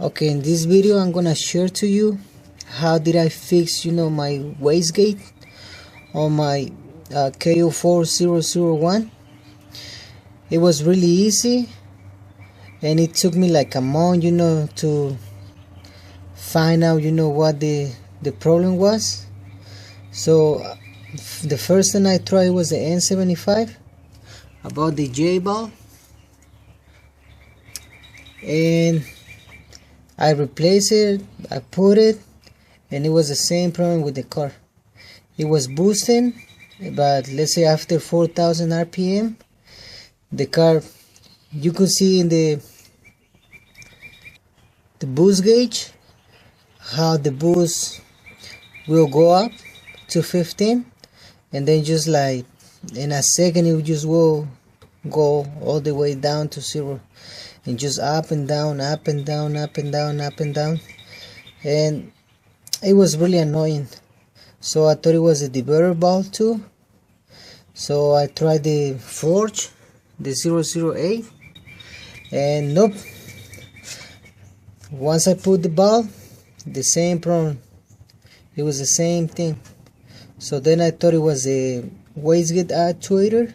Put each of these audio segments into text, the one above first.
Okay, in this video I'm gonna share to you how did I fix my wastegate on my k04-001. It was really easy and it took me like a month to find out what the problem was. So the first thing I tried was the N75 about the J ball, and I replaced it, I put it, and it was the same problem with the car. It was boosting, but let's say after 4,000 RPM, the car, you could see in the boost gauge how the boost will go up to 15, and then just like in a second it just will go all the way down to 0, and just up and down, up and down, up and down, up and down, and it was really annoying. So I thought it was a diverter valve too. So I tried the Forge, the 008, and nope. Once I put the valve, the same problem. It was the same thing. So then I thought it was a wastegate actuator,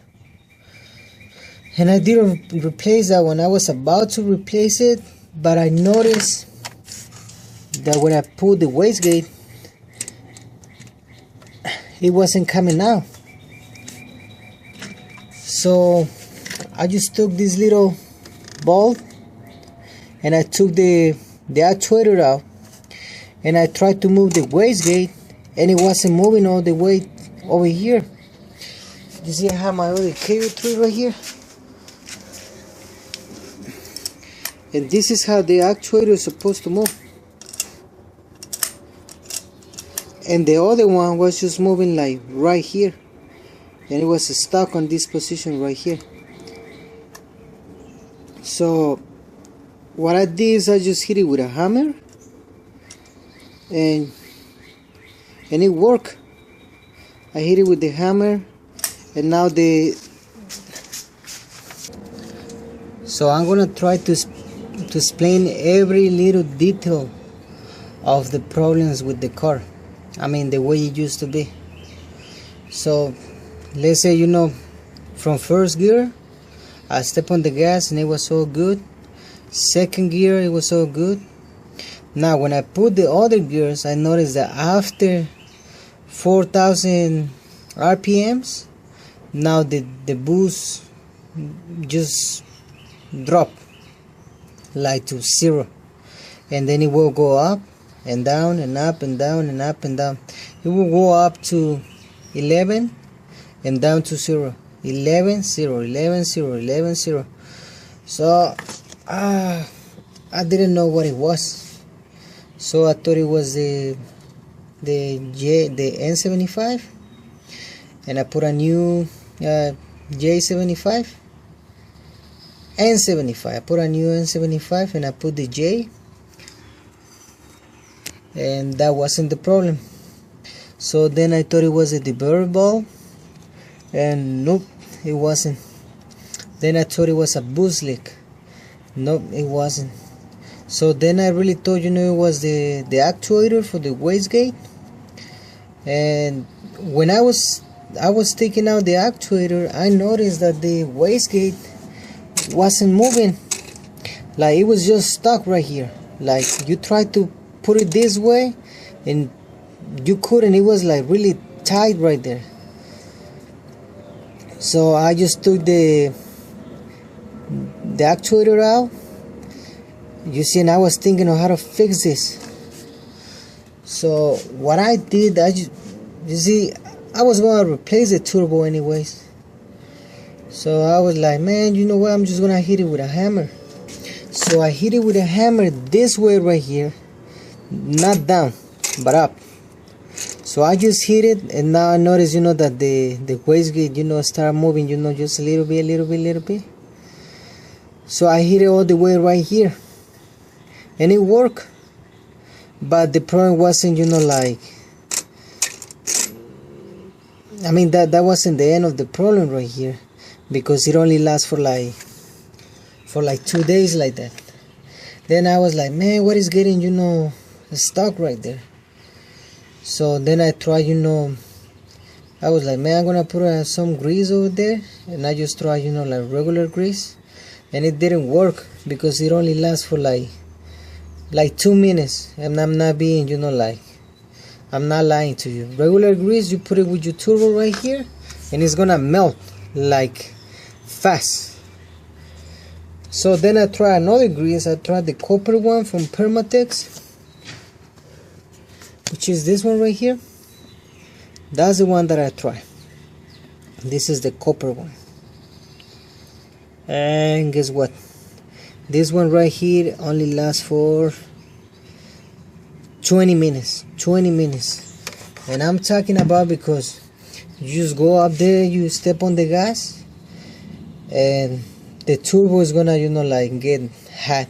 and I didn't replace that one. I was about to replace it, but I noticed that when I put the wastegate, it wasn't coming out. So I just took this little bulb and I took the actuator out, and I tried to move the wastegate, and it wasn't moving all the way over here. You see I have my other k03 right here, and this is how the actuator is supposed to move, and the other one was just moving like right here, and it was stuck on this position right here. So what I did is I just hit it with a hammer, and it worked. I hit it with the hammer, and now so I'm gonna try to explain every little detail of the problems with the car. I mean, the way it used to be. So let's say from first gear I step on the gas and it was so good. Second gear it was so good. Now when I put the other gears, I noticed that after 4,000 RPMs, now the boost just drop like to 0, and then it will go up and down and up and down and up and down. It will go up to 11 and down to 0, 11, 0, 11, 0, 11, 0. So I didn't know what it was. So I thought it was the N75, and I put a new J75, N75. I put a new N75 and I put the J, and that wasn't the problem. So then I thought it was a diverter valve, and nope, it wasn't. Then I thought it was a boost leak. Nope, it wasn't. So then I really thought it was the actuator for the wastegate. And when I was taking out the actuator, I noticed that the wastegate wasn't moving. Like it was just stuck right here. Like you tried to put it this way and you couldn't. It was like really tight right there. So I just took the actuator out. You see, and I was thinking of how to fix this. So what I did, you see, I was going to replace the turbo anyways. So I was like, man, you know what, I'm just going to hit it with a hammer. So I hit it with a hammer this way right here, not down, but up. So I just hit it, and now I notice, that the wastegate, start moving, just a little bit. So I hit it all the way right here, and it worked. But the problem wasn't, like, I mean, that wasn't the end of the problem right here, because it only lasts for like 2 days like that. Then I was like, man, what is getting, stuck right there? So then I tried, I was like, man, I'm gonna put some grease over there, and I just tried, like regular grease, and it didn't work because it only lasts for like 2 minutes, and I'm not being, I'm not lying to you. Regular grease, you put it with your turbo right here, and it's gonna melt like fast. So then I tried another grease. I tried the copper one from Permatex, which is this one right here. That's the one that I tried. This is the copper one. And guess what? This one right here only lasts for 20 minutes. 20 minutes. And I'm talking about because you just go up there, you step on the gas, and the turbo is gonna, like get hot,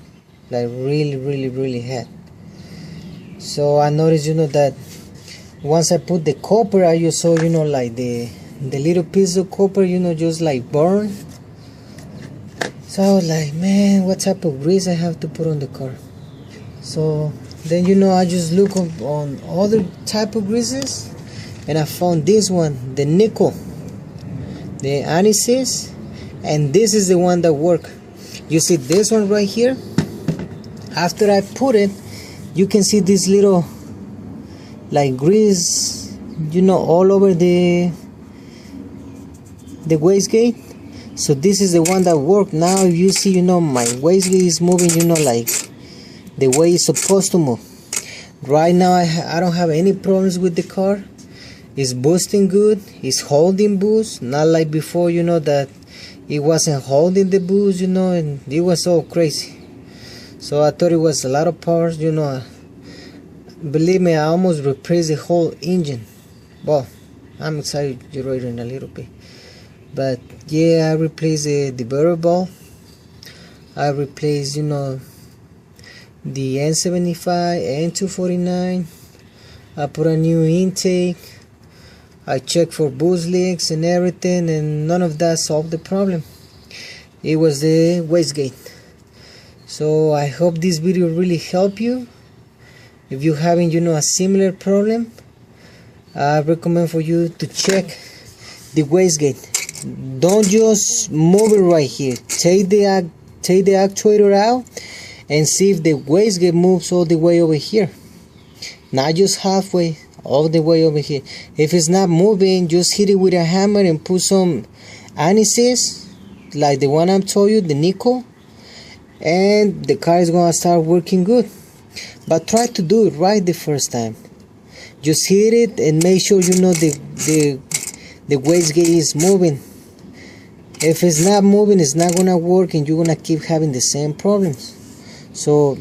like really hot. So I noticed, that once I put the copper, I just saw, like the little piece of copper, just like burn. So I was like, man, what type of grease I have to put on the car? So then, I just look on other type of greases, and I found this one, the nickel, the anise, and this is the one that work. You see this one right here? After I put it, you can see this little like grease, all over the wastegate. So this is the one that worked. Now you see, my wastegate is moving, like the way it's supposed to move. Right now I don't have any problems with the car. It's boosting good. It's holding boost, not like before, that it wasn't holding the boost, and it was so crazy. So I thought it was a lot of parts, Believe me, I almost replaced the whole engine. Well, I'm exaggerating a little bit, but yeah, I replaced the variable. I replaced, the N75, N249. I put a new intake. I checked for boost leaks and everything, and none of that solved the problem. It was the wastegate. So I hope this video really helped you. If you're having, a similar problem, I recommend for you to check the wastegate. Don't just move it right here. Take the actuator out and see if the wastegate moves all the way over here. Not just halfway, all the way over here. If it's not moving, just hit it with a hammer and put some anise, like the one I told you, the nickel, and the car is gonna start working good. But try to do it right the first time. Just hit it and make sure the wastegate is moving. If it's not moving, it's not gonna work, and you're gonna keep having the same problems. So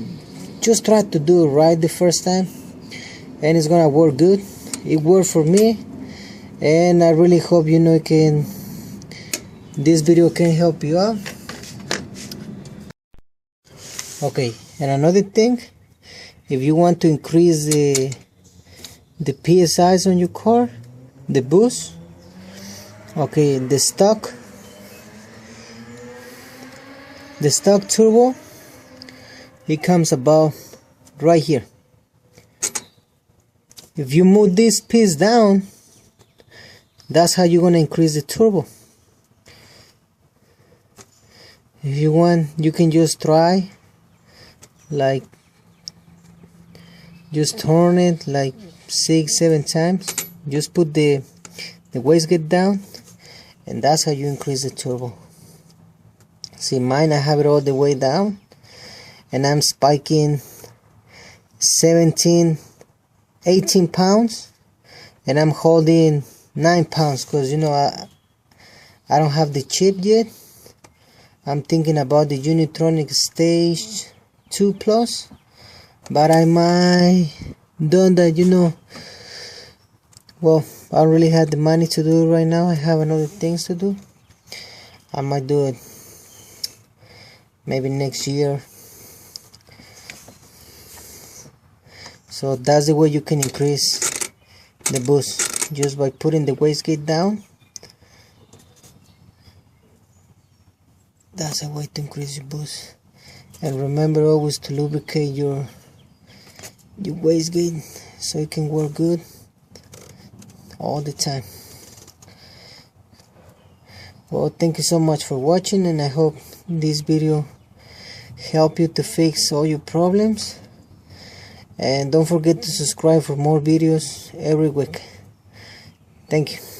just try to do it right the first time, and it's gonna work good. It worked for me, and I really hope this video can help you out. Okay, and another thing, if you want to increase the PSIs on your car, the boost, okay, the stock turbo, it comes about right here. If you move this piece down, that's how you're gonna increase the turbo. If you want, you can just try, like, just turn it like 6-7 times. Just put the wastegate down, and that's how you increase the turbo. See, mine, I have it all the way down, and I'm spiking 18 pounds, and I'm holding 9 pounds because I don't have the chip yet. I'm thinking about the Unitronic Stage 2 Plus, but I might do that, well, I don't really have the money to do it right now. I have other things to do. I might do it maybe next year. So that's the way you can increase the boost, just by putting the wastegate down. That's a way to increase your boost. And remember always to lubricate your wastegate so it can work good all the time. Well, thank you so much for watching, and I hope this video help you to fix all your problems. And don't forget to subscribe for more videos every week. Thank you.